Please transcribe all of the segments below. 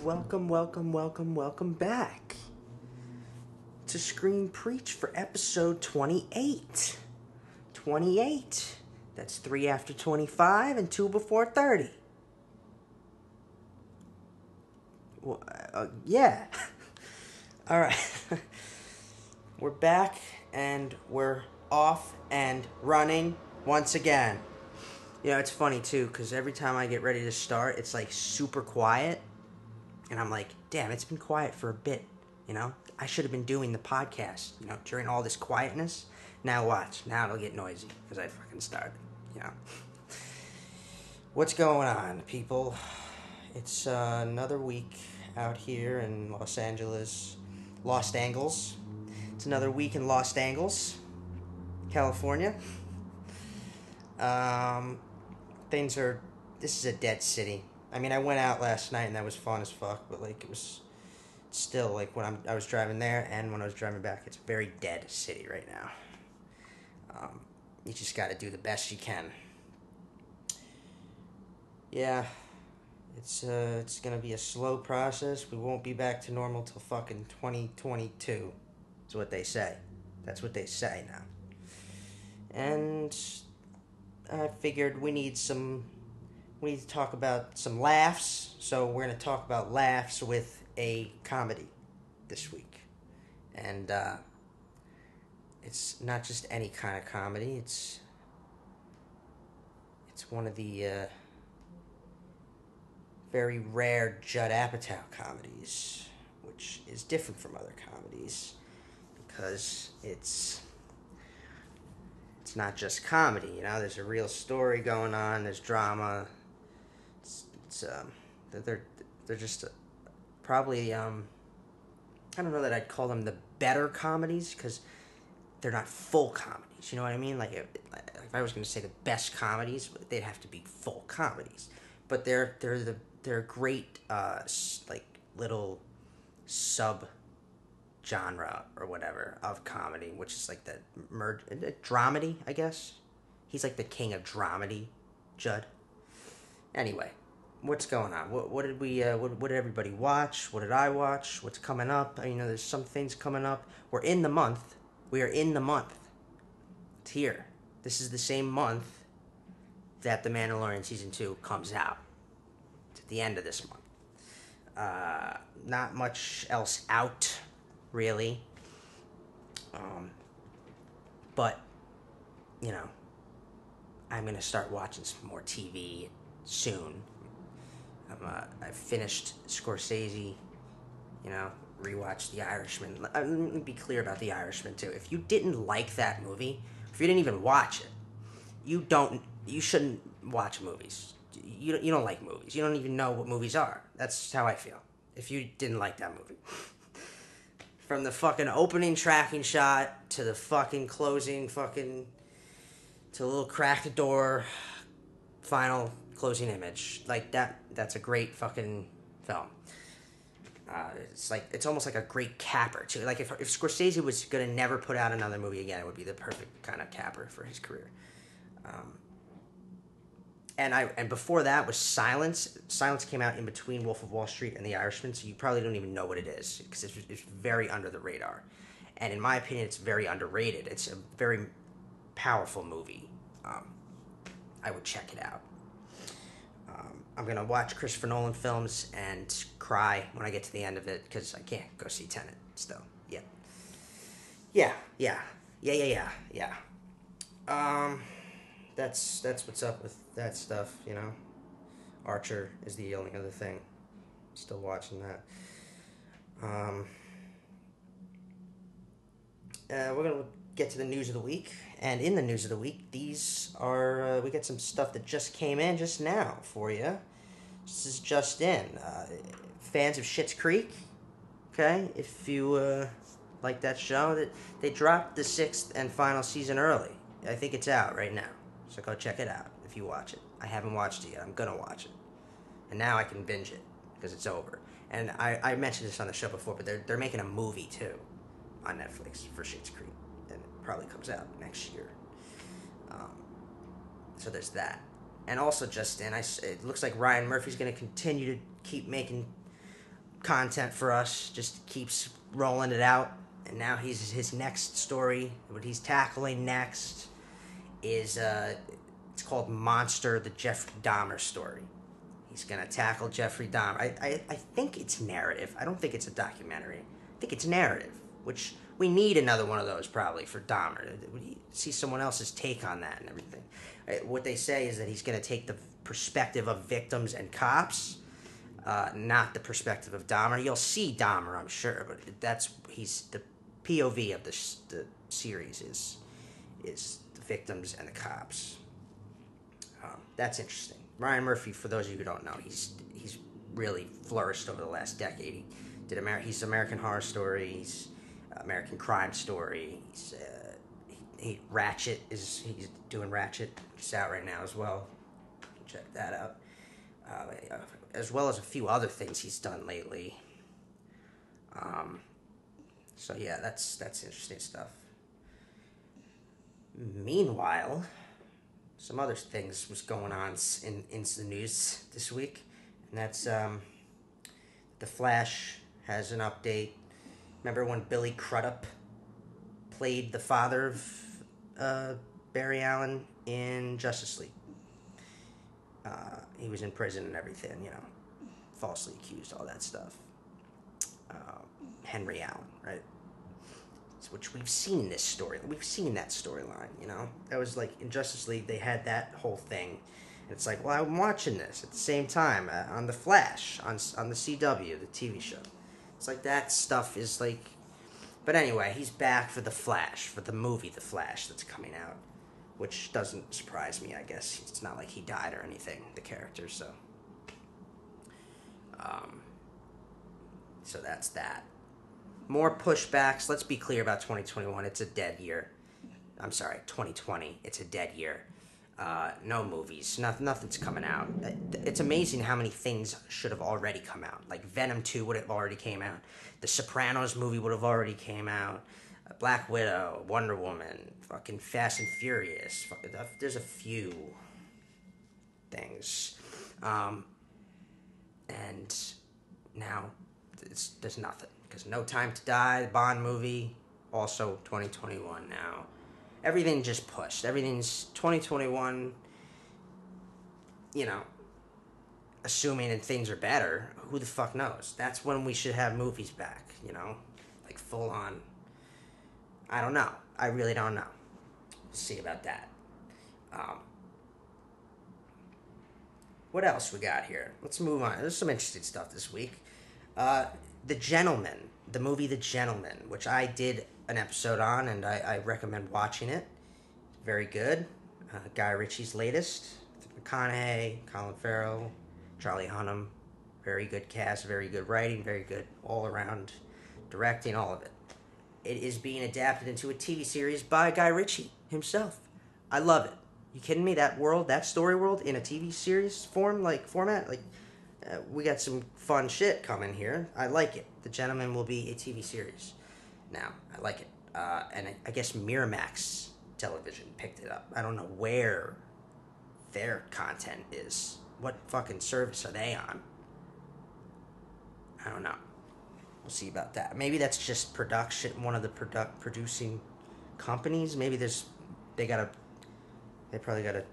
welcome back to Screen Preach for episode 28. 28. That's 3 after 25 and 2 before 30. Well, yeah. All right. We're back and we're off and running once again. You know, it's funny too, because every time I get ready to start, it's like super quiet. And I'm like, damn, it's been quiet for a bit, you know? I should have been doing the podcast, you know, during all this quietness. Now watch. Now it'll get noisy, because I fucking started, you know? What's going on, people? It's another week out here in Los Angeles. Lost Angles. It's another week in Lost Angles, California. This is a dead city. I mean, I went out last night and that was fun as fuck, but like it was still like when I was driving there and when I was driving back, it's a very dead city right now. You just got to do the best you can. Yeah, it's gonna be a slow process. We won't be back to normal till fucking 2022. That's what they say. That's what they say now. And I figured we need to talk about some laughs, so we're going to talk about laughs with a comedy this week. And it's not just any kind of comedy, it's one of the very rare Judd Apatow comedies, which is different from other comedies, because it's not just comedy, you know, there's a real story going on, there's drama. They're just probably I don't know that I'd call them the better comedies, because they're not full comedies, you know what I mean? Like if I was going to say the best comedies, they'd have to be full comedies, but they're great like little sub genre or whatever of comedy, which is like the dramedy, I guess. He's like the king of dramedy, Judd. Anyway, what's going on? What did everybody watch? What did I watch? What's coming up? You know, there's some things coming up. We are in the month. It's here. This is the same month that The Mandalorian Season 2 comes out. It's at the end of this month. Not much else out, really. But, you know, I'm going to start watching some more TV soon. I finished Scorsese, you know, rewatched The Irishman. Let me be clear about The Irishman, too. If you didn't like that movie, if you didn't even watch it, you shouldn't watch movies. You don't like movies. You don't even know what movies are. That's how I feel. If you didn't like that movie. From the fucking opening tracking shot to the fucking closing to the little cracked door final closing image. Like that's a great fucking film. It's almost like a great capper too. Like if Scorsese was gonna never put out another movie again, it would be the perfect kind of capper for his career. And before that was Silence. Silence came out in between Wolf of Wall Street and The Irishman, so you probably don't even know what it is, because it's very under the radar. And in my opinion, it's very underrated. It's a very powerful movie. I would check it out. I'm going to watch Christopher Nolan films and cry when I get to the end of it, because I can't go see Tenet still. Yeah. That's what's up with that stuff, you know. Archer is the only other thing. Still watching that. We're going to get to the news of the week. And in the news of the week, these are, we got some stuff that just came in just now for you. This is just in. Fans of Schitt's Creek, okay? If you like that show, they dropped the 6th and final season early. I think it's out right now. So go check it out if you watch it. I haven't watched it yet. I'm going to watch it. And now I can binge it because it's over. And I mentioned this on the show before, but they're making a movie too on Netflix for Schitt's Creek. And it probably comes out next year. So there's that. And also just in, it looks like Ryan Murphy's going to continue to keep making content for us. Just keeps rolling it out. And now his next story, what he's tackling next, is it's called Monster, the Jeffrey Dahmer story. He's gonna tackle Jeffrey Dahmer. I think it's narrative. I don't think it's a documentary. I think it's narrative, which we need another one of those probably for Dahmer. We see someone else's take on that and everything. What they say is that he's gonna take the perspective of victims and cops, not the perspective of Dahmer. You'll see Dahmer, I'm sure, but he's the POV of the series is the victims and the cops. That's interesting. Ryan Murphy, for those of you who don't know, he's really flourished over the last decade. He's American Horror Story. He's American Crime Story. Ratchet he's doing Ratchet. It's out right now as well. Check that out. As well as a few other things he's done lately. So yeah, that's interesting stuff. Meanwhile, some other things was going on in the news this week, and that's The Flash has an update. Remember when Billy Crudup played the father of Barry Allen in Justice League? He was in prison and everything, falsely accused, all that stuff. Henry Allen, right? Which we've seen this story. We've seen that storyline, That was like in Justice League, they had that whole thing. It's like, well, I'm watching this at the same time on The Flash, on the CW, the TV show. It's like that stuff is like... But anyway, he's back for The Flash, for the movie The Flash that's coming out. Which doesn't surprise me, I guess. It's not like he died or anything, the character, so... So that's that. More pushbacks. Let's be clear about 2021. It's a dead year. I'm sorry, 2020. It's a dead year. No movies. Nothing's coming out. It's amazing how many things should have already come out. Like Venom 2 would have already came out. The Sopranos movie would have already came out. Black Widow, Wonder Woman, fucking Fast and Furious. There's a few things. And now there's nothing. Because No Time to Die, the Bond movie, also 2021 now. Everything just pushed. Everything's 2021, assuming that things are better, who the fuck knows? That's when we should have movies back, like full on. I don't know. I really don't know. We'll see about that. What else we got here? Let's move on. There's some interesting stuff this week. The Gentleman, the movie The Gentleman, which I did an episode on, and I recommend watching it. Very good. Guy Ritchie's latest. McConaughey, Colin Farrell, Charlie Hunnam. Very good cast, very good writing, very good all-around directing, all of it. It is being adapted into a TV series by Guy Ritchie himself. I love it. You kidding me? That world, that story world in a TV series format, we got some fun shit coming here. I like it. The Gentleman will be a TV series. Now, I like it. And I guess Miramax Television picked it up. I don't know where their content is. What fucking service are they on? I don't know. We'll see about that. Maybe that's just production, one of the producing companies. Maybe they probably gotta,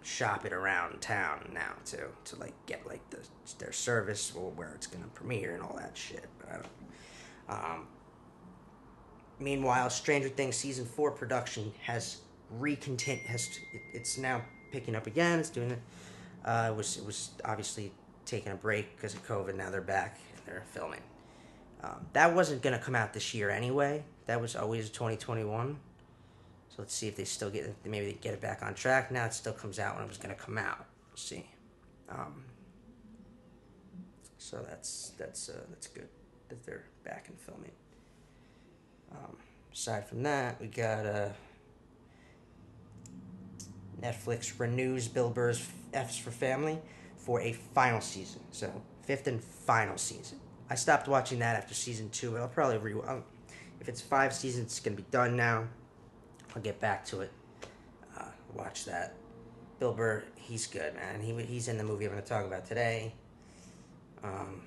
shop it around town now to get their service or where it's gonna premiere and all that shit. But I don't know. Meanwhile, Stranger Things season 4 production has it's now picking up again. It's doing it. It was obviously taking a break because of COVID. Now they're back and they're filming. That wasn't gonna come out this year anyway. That was always 2021. So let's see if they still maybe they get it back on track. Now it still comes out when it was gonna come out. We'll see. So that's good that they're back and filming. Aside from that, we got Netflix renews Bill Burr's F's for Family for a final season. So 5th and final season. I stopped watching that after season 2, but I'll probably if it's 5 seasons, it's gonna be done now. I'll get back to it. Watch that. Bill Burr, he's good, man. He's in the movie I'm going to talk about today. Um,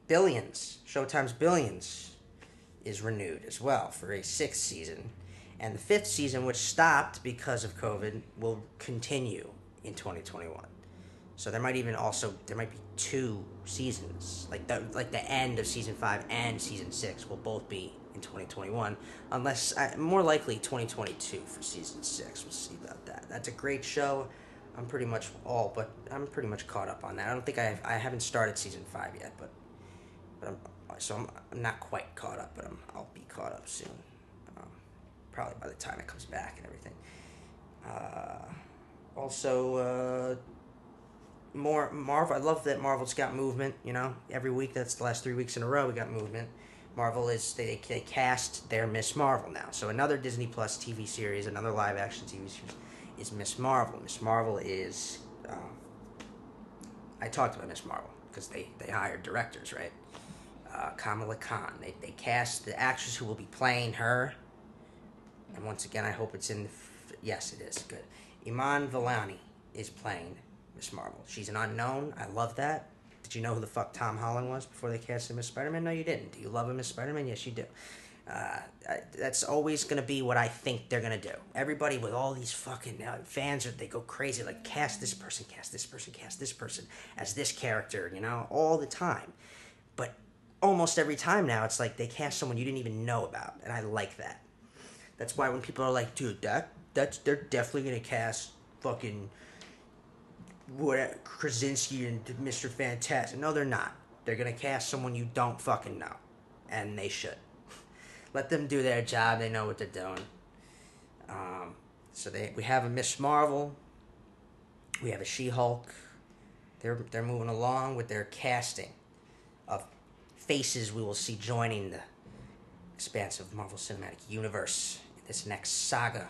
Billions, Showtime's Billions, is renewed as well for a sixth season. And the fifth season, which stopped because of COVID, will continue in 2021. So there might be two seasons, like the end of season 5 and season 6 will both be in 2021, unless more likely 2022 for season 6. We'll see about that. That's a great show. I'm pretty much caught up on that. I don't think I haven't started season 5 yet, but I'm not quite caught up, but I'll be caught up soon. Probably by the time it comes back and everything. Also, more Marvel. I love that Marvel's got movement. Every week, that's the last 3 weeks in a row we got movement. Marvel they cast their Miss Marvel now. So another Disney Plus TV series, another live action TV series is Miss Marvel. Miss Marvel is. I talked about Miss Marvel because they hired directors, right? Kamala Khan. They cast the actress who will be playing her. And once again, I hope it's in. Yes, it is good. Iman Vellani is playing Miss Marvel. She's an unknown. I love that. Did you know who the fuck Tom Holland was before they cast him as Spider-Man? No, you didn't. Do you love him as Spider-Man? Yes, you do. That's always going to be what I think they're going to do. Everybody with all these fucking fans, they go crazy, like, cast this person as this character, all the time. But almost every time now, it's like they cast someone you didn't even know about, and I like that. That's why when people are like, dude, they're definitely going to cast fucking Krasinski and Mr. Fantastic. No, they're not. They're going to cast someone you don't fucking know. And they should. Let them do their job. They know what they're doing. We have a Miss Marvel. We have a She-Hulk. They're moving along with their casting of faces we will see joining the expansive Marvel Cinematic Universe in this next saga.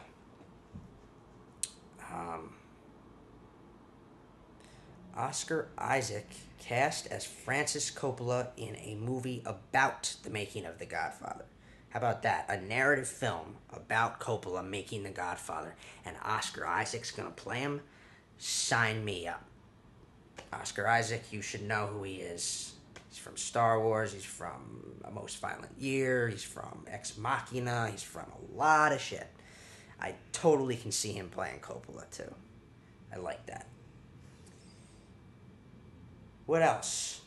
Oscar Isaac cast as Francis Coppola in a movie about the making of The Godfather. How about that? A narrative film about Coppola making The Godfather, and Oscar Isaac's gonna play him? Sign me up. Oscar Isaac, you should know who he is. He's from Star Wars, he's from A Most Violent Year, he's from Ex Machina, he's from a lot of shit. I totally can see him playing Coppola, too. I like that. What else?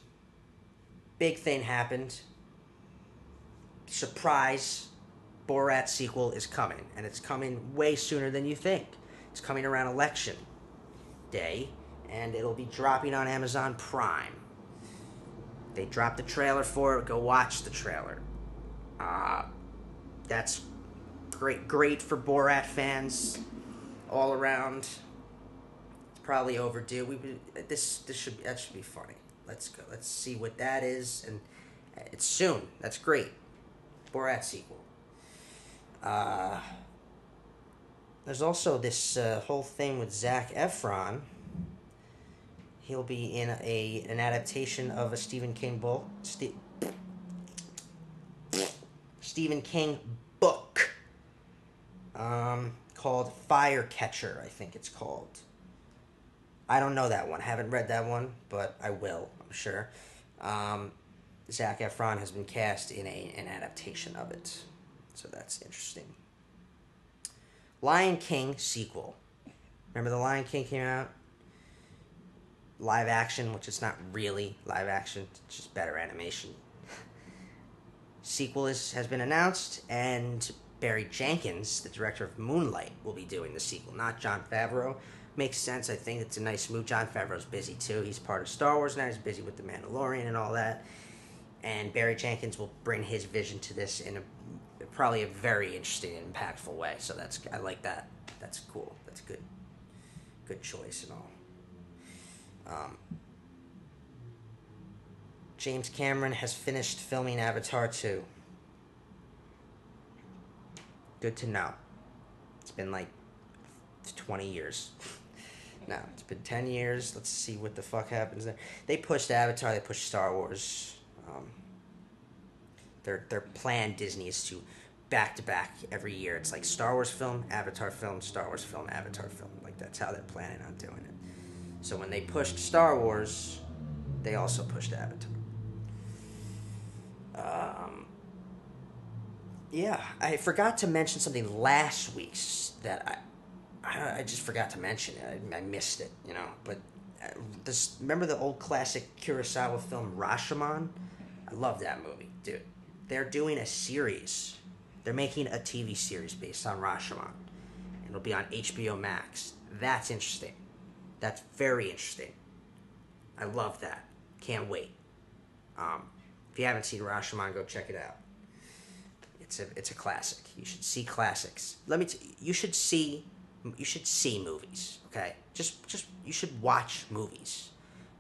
Big thing happened. Surprise. Borat sequel is coming. And it's coming way sooner than you think. It's coming around election day. And it'll be dropping on Amazon Prime. They dropped the trailer for it. Go watch the trailer. That's great for Borat fans all around. It's probably overdue. That should be funny. Let's go. Let's see what that is, and it's soon. That's great. Borat sequel. There's also this whole thing with Zac Efron. He'll be in an adaptation of a Stephen King book. Stephen King book. Called Firecatcher, I think it's called. I don't know that one. I haven't read that one, but I will, I'm sure. Zac Efron has been cast in an adaptation of it. So that's interesting. Lion King sequel. Remember the Lion King came out? Live action, which is not really live action. It's just better animation. Sequel has been announced, and Barry Jenkins, the director of Moonlight, will be doing the sequel, not Jon Favreau. Makes sense. I think it's a nice move. Jon Favreau's busy too. He's part of Star Wars now. He's busy with The Mandalorian and all that. And Barry Jenkins will bring his vision to this in probably a very interesting and impactful way. So I like that. That's cool. That's good. Good choice and all. James Cameron has finished filming Avatar 2. Good to know. It's been like 20 years. No, it's been 10 years. Let's see what the fuck happens there. They pushed Avatar. They pushed Star Wars. Their plan, Disney, is to back-to-back every year. It's like Star Wars film, Avatar film, Star Wars film, Avatar film. Like, that's how they're planning on doing it. So when they pushed Star Wars, They also pushed Apatow. Yeah, I forgot to mention something last week's that I just forgot to mention it. I missed it, you know. But remember the old classic Kurosawa film Rashomon? I love that movie, dude. They're doing a series. They're making a TV series based on Rashomon. And it'll be on HBO Max. That's interesting. That's very interesting. I love that. Can't wait. If you haven't seen Rashomon, go check it out. It's a classic. You should see classics. You should see movies. Okay, just you should watch movies,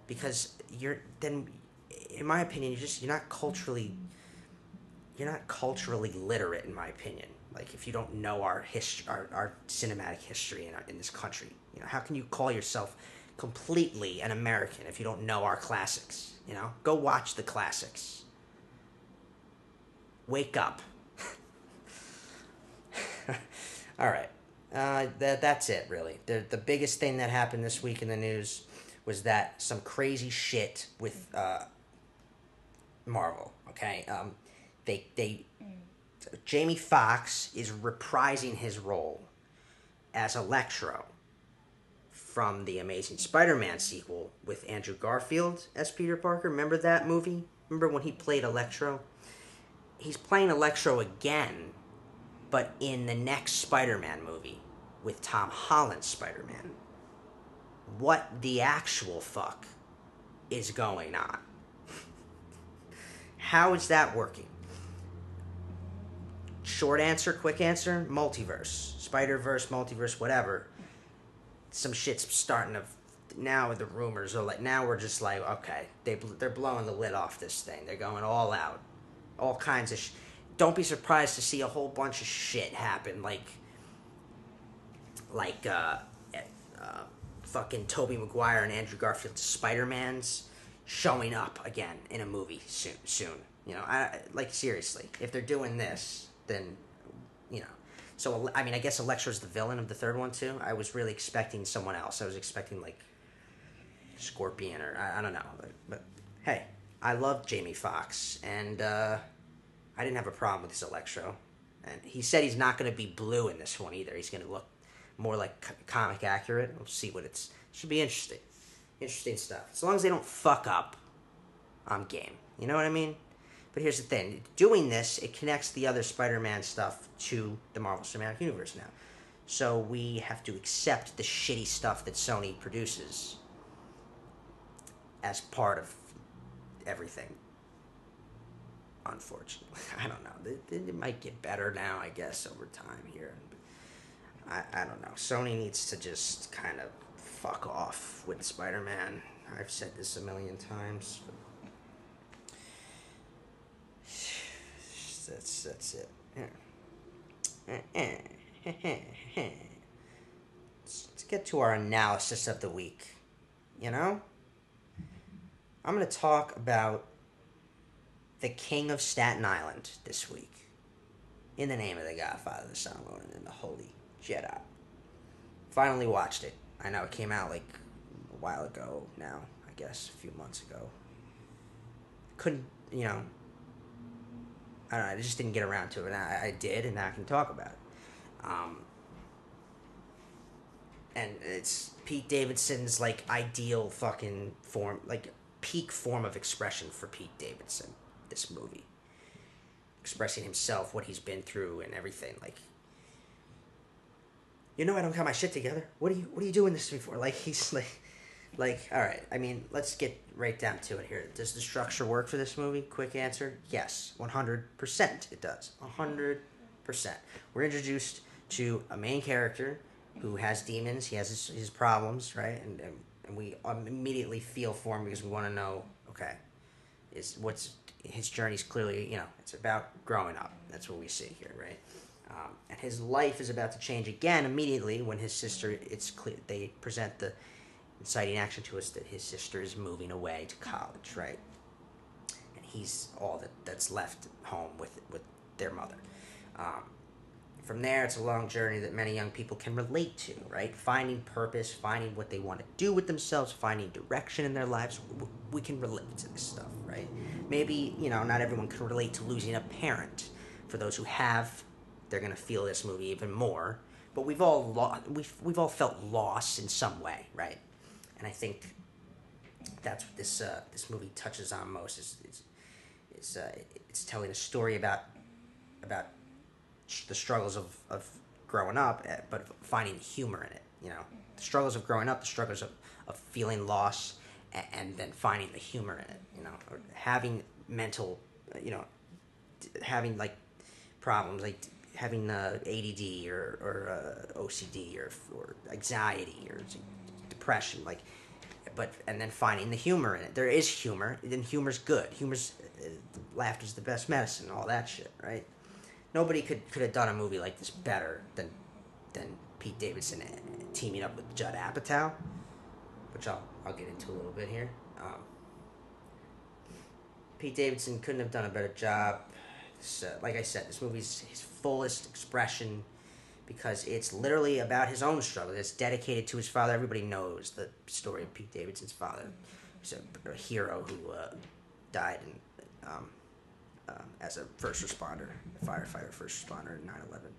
because in my opinion, you're not culturally literate, in my opinion. Like, if you don't know our history, our cinematic history in this country, you know, how can you call yourself completely an American if you don't know our classics? You know, go watch the classics. Wake up. All right. That's it, really. The biggest thing that happened this week in the news was that some crazy shit with Marvel. Okay, Jamie Foxx is reprising his role as Electro from the Amazing Spider-Man sequel with Andrew Garfield as Peter Parker. Remember that movie? Remember when he played Electro? He's playing Electro again, but in the next Spider-Man movie with Tom Holland's Spider-Man. What the actual fuck is going on? How is that working? Short answer, quick answer, multiverse. Spider-Verse, multiverse, whatever. Some shit's starting to... Now the rumors are like... Now we're just like, okay, they're blowing the lid off this thing. They're going all out. All kinds of... Don't be surprised to see a whole bunch of shit happen, fucking Tobey Maguire and Andrew Garfield's Spider-Mans showing up again in a movie soon. You know, seriously, if they're doing this, then, you know. So, I mean, I guess Electro's the villain of the third one, too. I was really expecting someone else. I was expecting, Scorpion, or I don't know. But hey, I love Jamie Foxx, and I didn't have a problem with his Electro. And he said he's not going to be blue in this one either. He's going to look more like comic accurate. We'll see what it should be interesting. Interesting stuff. As long as they don't fuck up, I'm game. You know what I mean? But here's the thing. Doing this, it connects the other Spider-Man stuff to the Marvel Cinematic Universe now. So we have to accept the shitty stuff that Sony produces as part of everything. Unfortunately. I don't know. It might get better now, I guess, over time here. I don't know. Sony needs to just kind of fuck off with Spider-Man. I've said this a million times. That's it. Let's get to our analysis of the week. You know? I'm going to talk about the King of Staten Island this week. In the name of the Godfather, the Son, Lord, and the Holy Jedi. Finally watched it. I know it came out a while ago now, I guess, a few months ago. Couldn't, you know, I don't know, I just didn't get around to it. I did, and now I can talk about it. And it's Pete Davidson's, ideal fucking form, peak form of expression for Pete Davidson, this movie. Expressing himself, what he's been through, and everything, you know, I don't got my shit together. What are you doing this to me for? He's all right. I mean, let's get right down to it here. Does the structure work for this movie? Quick answer: yes, 100%. It does. 100%. We're introduced to a main character who has demons. He has his problems, right? And we immediately feel for him because we want to know. Okay, what's his journey's clearly, you know, it's about growing up. That's what we see here, right? And his life is about to change again immediately when his sister, it's clear, they present the inciting action to us that his sister is moving away to college, right? And he's all that's left home with their mother. from there, it's a long journey that many young people can relate to, right? Finding purpose, finding what they want to do with themselves, finding direction in their lives. We can relate to this stuff, right? Maybe, not everyone can relate to losing a parent. For those who have, they're going to feel this movie even more. But we've all felt loss in some way, right? And I think that's what this movie touches on most. It's telling a story about the struggles of growing up, but finding humor in it. The struggles of growing up, the struggles of feeling loss, and then finding the humor in it. Or having mental, having like problems like having ADD or OCD or anxiety or depression, and then finding the humor in it. There is humor, and humor's good. Laughter's the best medicine, all that shit, right? Nobody could have done a movie like this better than Pete Davidson teaming up with Judd Apatow, which I'll get into a little bit here. Pete Davidson couldn't have done a better job. Like I said, this movie's his fullest expression because it's literally about his own struggle. It's dedicated to his father. Everybody knows the story of Pete Davidson's father. He's a hero who died as a first responder, a firefighter first responder in 9/11.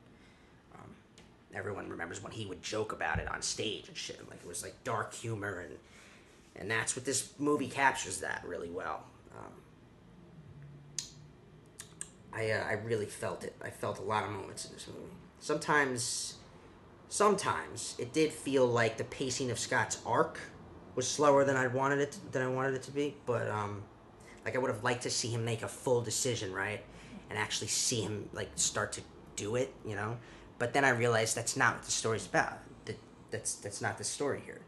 Everyone remembers when he would joke about it on stage and shit. Like, it was like dark humor, and that's what this movie captures that really well. I really felt it. I felt a lot of moments in this movie. Sometimes it did feel like the pacing of Scott's arc was slower than I wanted it to be. But like, I would have liked to see him make a full decision, right, and actually see him like start to do it, But then I realized that's not what the story's about. That's not the story here.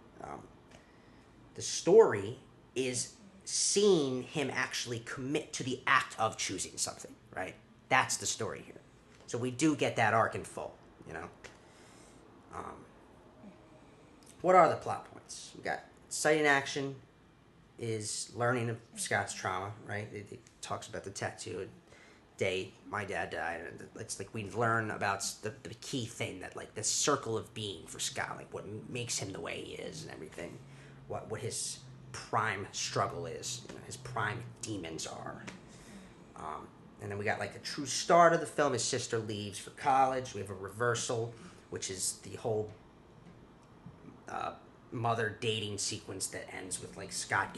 The story is seeing him actually commit to the act of choosing something, right? That's the story here. So we do get that arc in full, What are the plot points? We got sighting action is learning of Scott's trauma, right? It talks about the tattoo day my dad died, and it's like we learn about the key thing, that like the circle of being for Scott, like what makes him the way he is and everything, what his prime struggle is, his prime demons are. And then we got like the true start of the film. His sister leaves for college. We have a reversal, which is the whole mother dating sequence that ends with like Scott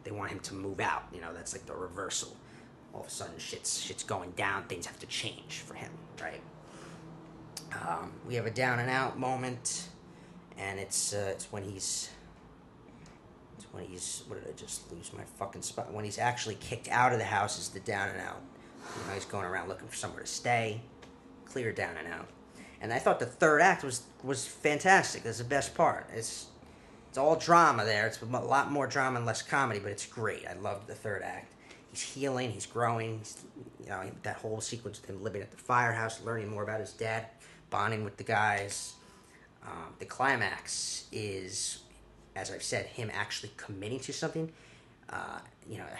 they want him to move out. That's like the reversal. All of a sudden shit's going down. Things have to change for him, right? We have a down and out moment, and it's when he's what did I just lose my fucking spot? When he's actually kicked out of the house is the down and out. He's going around looking for somewhere to stay. Clear down and out. And I thought the third act was fantastic. That's the best part. It's all drama there. It's a lot more drama and less comedy, but it's great. I loved the third act. He's healing. He's growing. That whole sequence with him living at the firehouse, learning more about his dad, bonding with the guys. The climax is, as I've said, him actually committing to something. A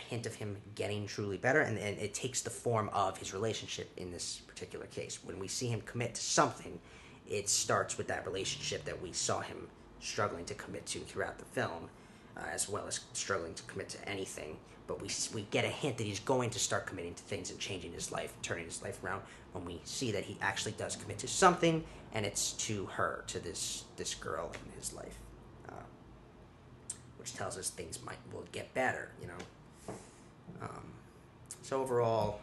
hint of him getting truly better, and it takes the form of his relationship in this particular case. When we see him commit to something, it starts with that relationship that we saw him struggling to commit to throughout the film, as well as struggling to commit to anything. But we get a hint that he's going to start committing to things and changing his life, turning his life around, when we see that he actually does commit to something, and it's to her, to this girl in his life. Which tells us things will get better, So overall,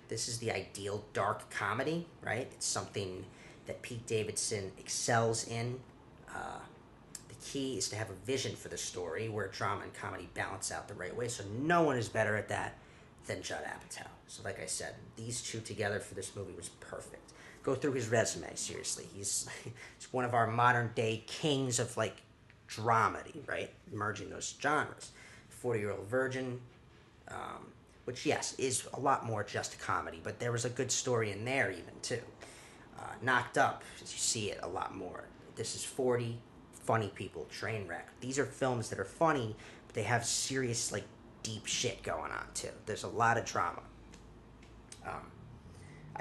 this is the ideal dark comedy, right? It's something that Pete Davidson excels in. The key is to have a vision for the story where drama and comedy balance out the right way. So no one is better at that than Judd Apatow. So like I said, these two together for this movie was perfect. Go through his resume, seriously. He's one of our modern day kings of like dramedy, right? Merging those genres. 40-Year-Old Virgin, which, yes, is a lot more just comedy, but there was a good story in there even, too. Knocked Up, as you see it a lot more. This is 40, funny people, Trainwreck. These are films that are funny, but they have serious, like, deep shit going on, too. There's a lot of drama.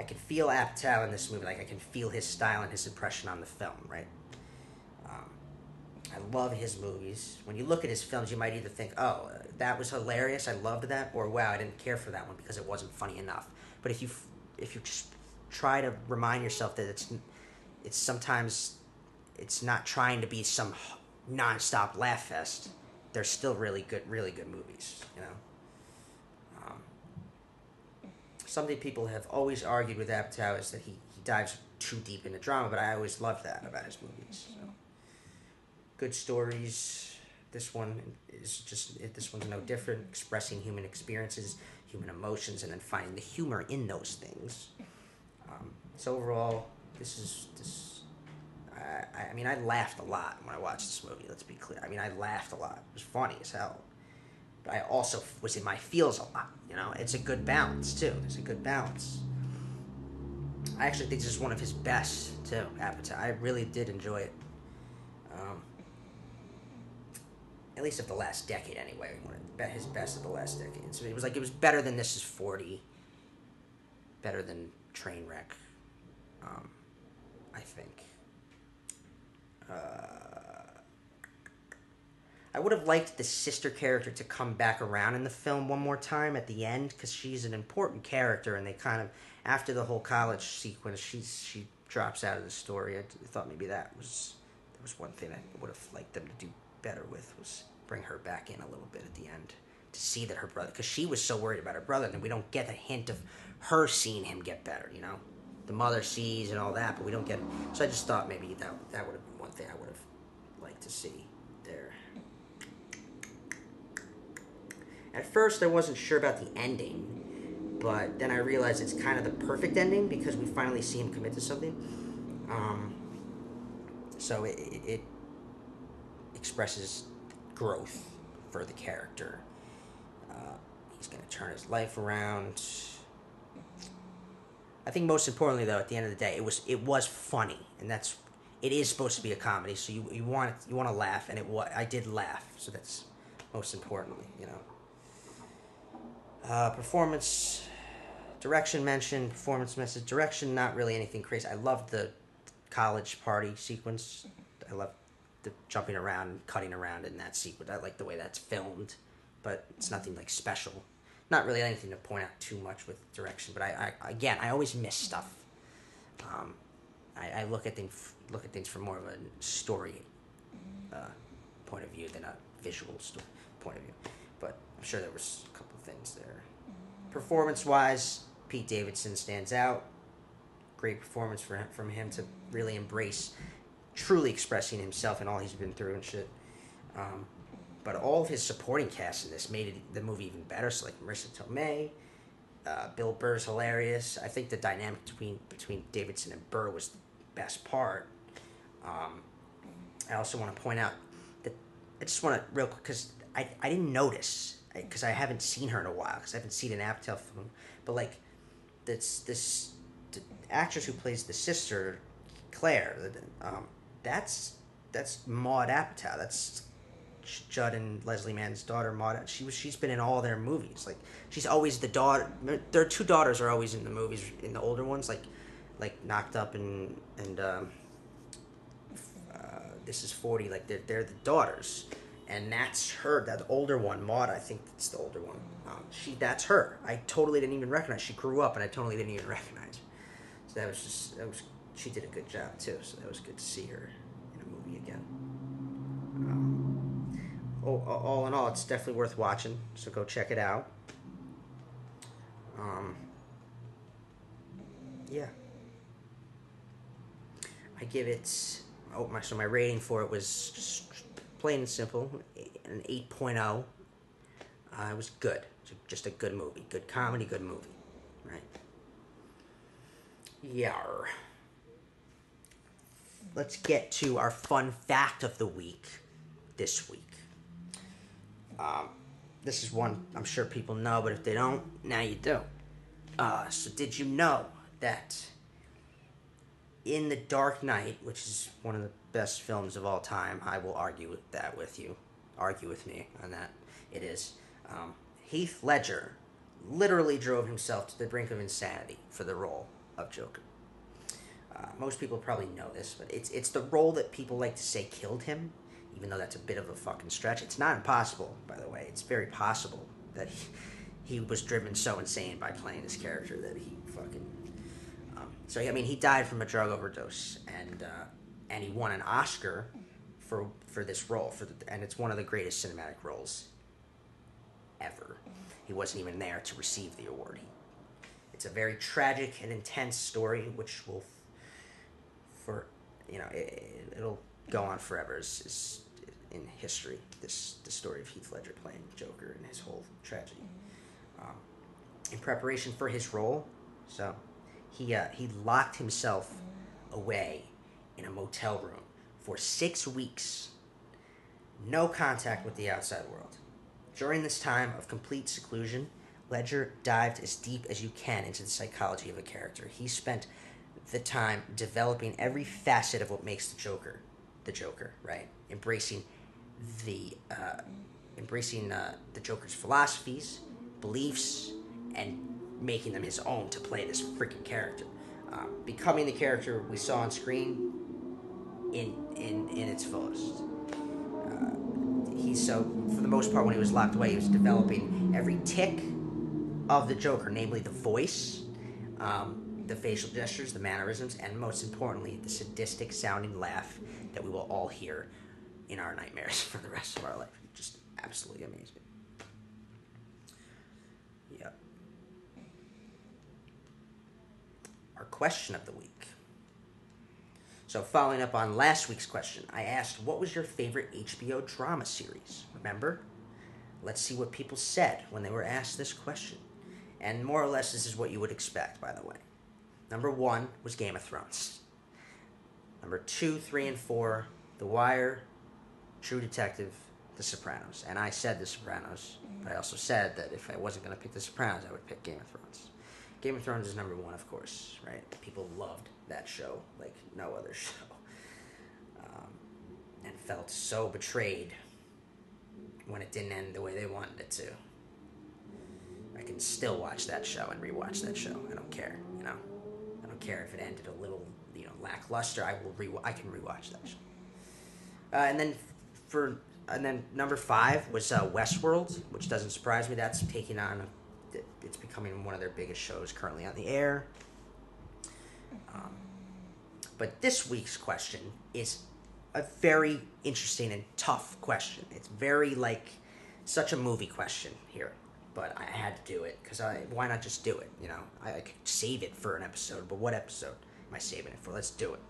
I can feel Apatow in this movie. Like, I can feel his style and his impression on the film, right? I love his movies. When you look at his films, you might either think, oh, that was hilarious, I loved that, or wow, I didn't care for that one because it wasn't funny enough. But if you just try to remind yourself that it's sometimes it's not trying to be some nonstop laugh fest, they're still really good movies, you know. Something people have always argued with Apatow is that he dives too deep into drama, but I always loved that about his movies. So. Good stories. This one's no different. Expressing human experiences, human emotions, and then finding the humor in those things. So overall, I mean, I laughed a lot when I watched this movie. Let's be clear. I mean, I laughed a lot. It was funny as hell. But I also was in my feels a lot. You know, it's a good balance too. It's a good balance. I actually think this is one of his best too. Apatow. I really did enjoy it. At least of the last decade, anyway. His best of the last decade. So it was better than This Is 40. Better than Trainwreck. I think. I would have liked the sister character to come back around in the film one more time at the end, because she's an important character, and they kind of, after the whole college sequence, she drops out of the story. I thought maybe that was one thing I would have liked them to do better with, was bring her back in a little bit at the end to see that her brother, because she was so worried about her brother, and we don't get a hint of her seeing him get better, you know. The mother sees and all that, but we don't get it. So I just thought maybe that would have been one thing I would have liked to see there. At first I wasn't sure about the ending, but then I realized it's kind of the perfect ending because we finally see him commit to something. So it expresses growth for the character. He's going to turn his life around. I think most importantly, though, at the end of the day, it was funny, and it is supposed to be a comedy, so you want to laugh, and I did laugh, so that's most importantly, you know. Performance, direction mentioned, performance message, direction, not really anything crazy. I loved the college party sequence. I loved the jumping around and cutting around in that sequence. I like the way that's filmed, but it's nothing like special. Not really anything to point out too much with direction, but I always miss stuff. I look at things from more of a story point of view than a visual point of view. But I'm sure there was a couple of things there. Performance-wise, Pete Davidson stands out. Great performance from him to really embrace truly expressing himself and all he's been through and shit. But all of his supporting cast in this made the movie even better. So like Marissa Tomei, Bill Burr's hilarious. I think the dynamic between Davidson and Burr was the best part. I also want to point out that I just want to real quick, because I didn't notice, because I haven't seen her in a while, because I haven't seen an Apatow film, but like the actress who plays the sister, Claire, that's Maud Apatow. That's Judd and Leslie Mann's daughter, Maud. She's been in all their movies. Like, she's always the daughter. Their two daughters are always in the movies, in the older ones, like Knocked Up and This Is 40. Like, they're the daughters, and that's her. That older one, Maud, I think it's the older one. That's her. I totally didn't even recognize. She grew up, and I totally didn't even recognize. So she did a good job too. So that was good to see her in a movie again. All in all, it's definitely worth watching, so go check it out. Yeah. I give it... so my rating for it was just plain and simple, an 8.0. It was good. Just a good movie. Good comedy, good movie. Right? Yar. Let's get to our fun fact of the week this week. This is one I'm sure people know, but if they don't, now you do. So did you know that in The Dark Knight, which is one of the best films of all time, I will argue with me on that, it is, Heath Ledger literally drove himself to the brink of insanity for the role of Joker. Most people probably know this, but it's the role that people like to say killed him, even though that's a bit of a fucking stretch. It's not impossible, by the way. It's very possible that he was driven so insane by playing this character that he fucking... So, I mean, he died from a drug overdose, and he won an Oscar for this role, and it's one of the greatest cinematic roles ever. He wasn't even there to receive the award. It's a very tragic and intense story, which will... it'll go on forever is in history. The story of Heath Ledger playing Joker and his whole tragedy. In preparation for his role, so he locked himself away in a motel room for 6 weeks, no contact with the outside world. During this time of complete seclusion, Ledger dived as deep as you can into the psychology of a character. He spent the time developing every facet of what makes the Joker, right? Embracing the Joker's philosophies, beliefs, and making them his own to play this freaking character, becoming the character we saw on screen in its fullest. For the most part, when he was locked away, he was developing every tick of the Joker, namely the voice, the facial gestures, the mannerisms, and most importantly, the sadistic sounding laugh that we will all hear in our nightmares for the rest of our life. Just absolutely amazing. Yep. Our question of the week. So following up on last week's question, I asked, what was your favorite HBO drama series? Remember? Let's see what people said when they were asked this question. And more or less, this is what you would expect, by the way. Number 1 was Game of Thrones. Number 2, 3, and 4, The Wire, True Detective, The Sopranos. And I said The Sopranos, but I also said that if I wasn't going to pick The Sopranos, I would pick Game of Thrones. Game of Thrones is number 1, of course, right? People loved that show like no other show. And felt so betrayed when it didn't end the way they wanted it to. I can still watch that show and rewatch that show. I don't care, I don't care if it ended a little, lackluster. I can rewatch that show. And then number 5 was Westworld, which doesn't surprise me. That's taking on it's becoming one of their biggest shows currently on the air. But this week's question is a very interesting and tough question. It's very such a movie question here. But I had to do it, because why not just do it, I could save it for an episode, but what episode am I saving it for? Let's do it.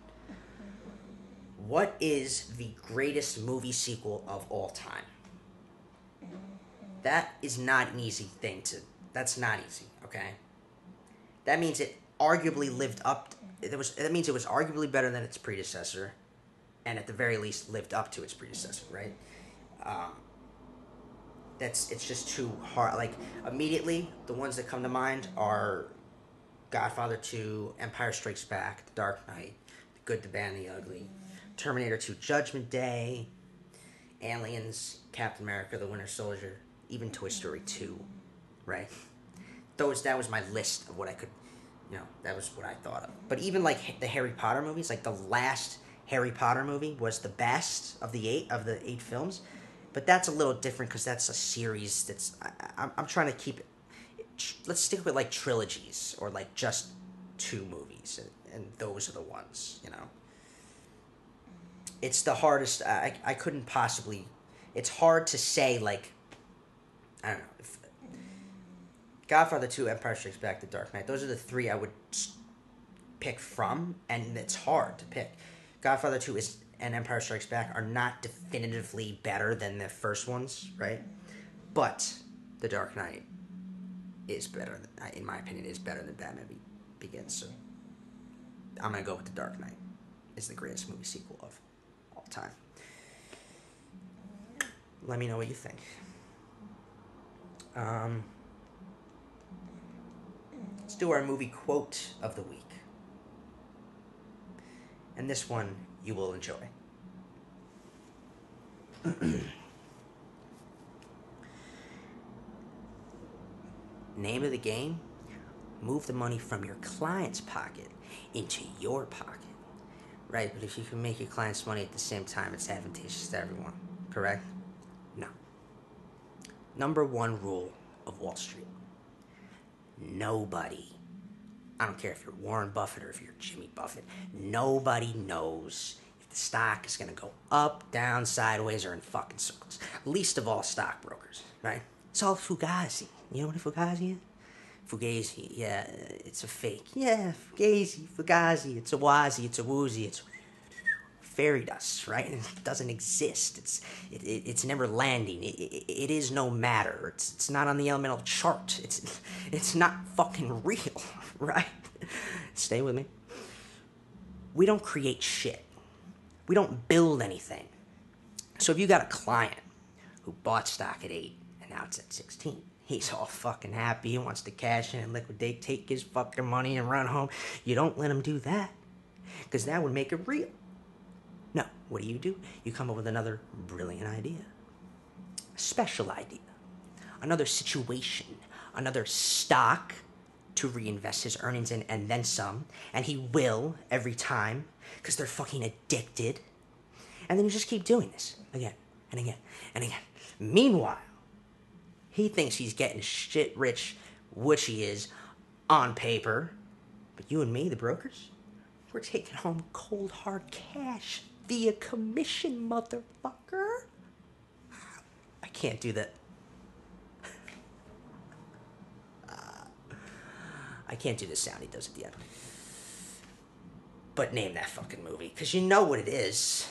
What is the greatest movie sequel of all time? That is not an easy thing that's not easy, okay? That means it arguably lived up, that means it was arguably better than its predecessor, and at the very least lived up to its predecessor, right? It's just too hard. Immediately, the ones that come to mind are Godfather 2, Empire Strikes Back, The Dark Knight, The Good, the Bad, and the Ugly, Terminator 2, Judgment Day, Aliens, Captain America, The Winter Soldier, even Toy Story 2, right? That was my list of what I could, that was what I thought of. But even the Harry Potter movies, the last Harry Potter movie was the best of the 8 films. But that's a little different because that's a series that's... I'm trying to keep it... Let's stick with, trilogies or, just 2 movies. And those are the ones, It's the hardest... I couldn't possibly... It's hard to say, I don't know. Godfather 2, Empire Strikes Back, The Dark Knight. Those are the 3 I would pick from. And it's hard to pick. Godfather 2 and Empire Strikes Back are not definitively better than the first ones, right? But The Dark Knight is better, in my opinion, is better than Batman Begins. So I'm going to go with The Dark Knight. It's the greatest movie sequel of all time. Let me know what you think. Let's do our movie quote of the week. And this one you will enjoy. Name of the game, move the money from your client's pocket into your pocket, right? But if you can make your client's money at the same time, it's advantageous to everyone, correct? No. Number one rule of Wall Street. Nobody, I don't care if you're Warren Buffett or if you're Jimmy Buffett, nobody knows if the stock is going to go up, down, sideways, or in fucking circles. Least of all stockbrokers, right? It's all fugazi. You know what a fugazi is? Fugazi, yeah, it's a fake. Yeah, fugazi, it's a wazi, it's a woozy, it's fairy dust, right? It doesn't exist. It's never landing. It is no matter. It's not on the elemental chart. It's not fucking real, right? Stay with me. We don't create shit. We don't build anything. So if you got a client who bought stock at 8 and now it's at 16, he's all fucking happy and wants to cash in and liquidate, take his fucking money and run home. You don't let him do that, because that would make it real. No, what do? You come up with another brilliant idea. A special idea. Another situation. Another stock to reinvest his earnings in and then some. And he will every time, because they're fucking addicted. And then you just keep doing this again and again and again. Meanwhile, he thinks he's getting shit rich, which he is on paper. But you and me, the brokers, we're taking home cold hard cash via commission, motherfucker. I can't do that. I can't do the sound he does at the end. But name that fucking movie, because you know what it is.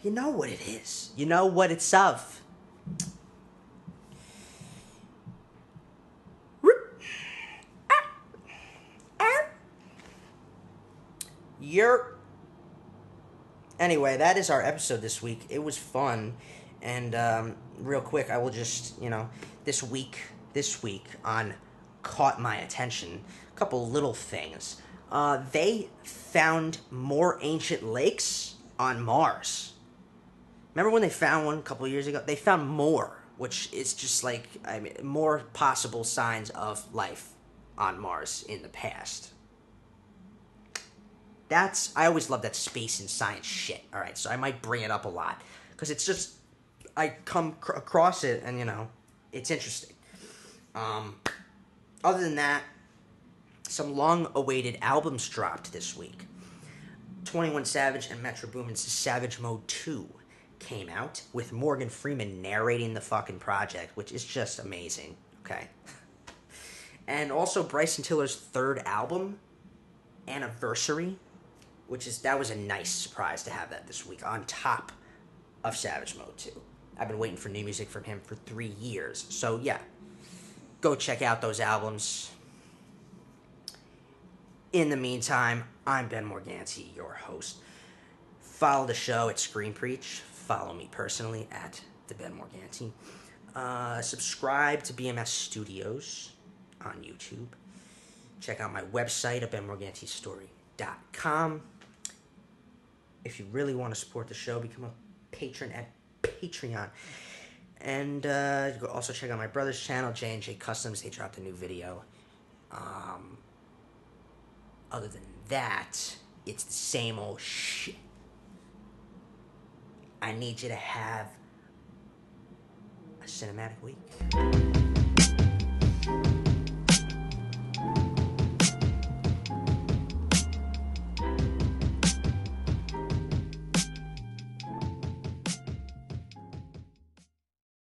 You know what it is. You know what it's of. Anyway, that is our episode this week. It was fun. And real quick, I will just, this week on Caught My Attention, a couple little things. They found more ancient lakes on Mars. Remember when they found one a couple years ago? They found more, which is just more possible signs of life on Mars in the past. I always love that space and science shit, alright? So I might bring it up a lot, because it's just, I come across it, and, it's interesting. Other than that, some long-awaited albums dropped this week. 21 Savage and Metro Boomin's Savage Mode 2 came out, with Morgan Freeman narrating the fucking project, which is just amazing, okay? And also Bryson Tiller's third album, Anniversary, that was a nice surprise to have that this week, on top of Savage Mode 2. I've been waiting for new music from him for 3 years. So, yeah, go check out those albums. In the meantime, I'm Ben Morganti, your host. Follow the show at Screen Preach. Follow me personally at the Ben Morganti. Subscribe to BMS Studios on YouTube. Check out my website at benmorgantistory.com. If you really want to support the show, become a patron at Patreon. And you can also check out my brother's channel, J&J Customs. They dropped a new video. Other than that, it's the same old shit. I need you to have a cinematic week.